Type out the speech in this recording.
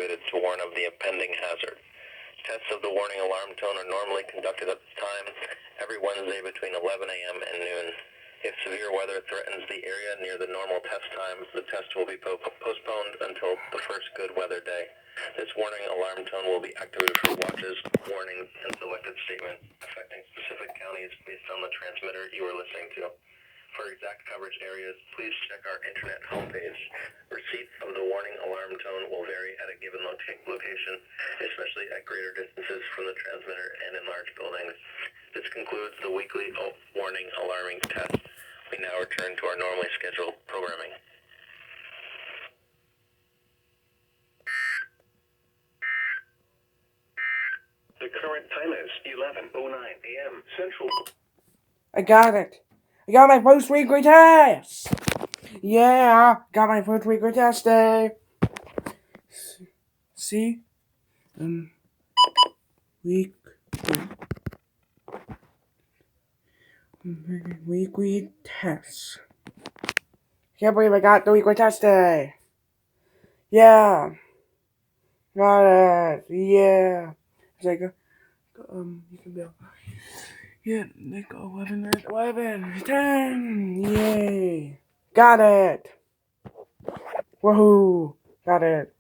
activated to warn of the impending hazard. Tests of the warning alarm tone are normally conducted at this time every Wednesday between 11 a.m. and noon. If severe weather threatens the area near the normal test times, the test will be postponed until the first good weather day. This warning alarm tone will be activated for watches, warnings, and selected statements affecting specific counties based on the transmitter you are listening to. For exact coverage areas, please check our internet homepage. Receipt of the warning alarm tone will vary at a given location, especially at greater distances from the transmitter and in large buildings. This concludes the weekly warning alarming test. We now return to our normally scheduled programming. The current time is 11:09 a.m. Central. I got it. I got my first weekly test. Yeah, got my first weekly test day. See? Weekly tests. Can't believe I got the weekly test day. Yeah. Got it. Yeah. It's like, you can be. Yeah, like 11, 10. Yay. Got it. Woohoo. Got it.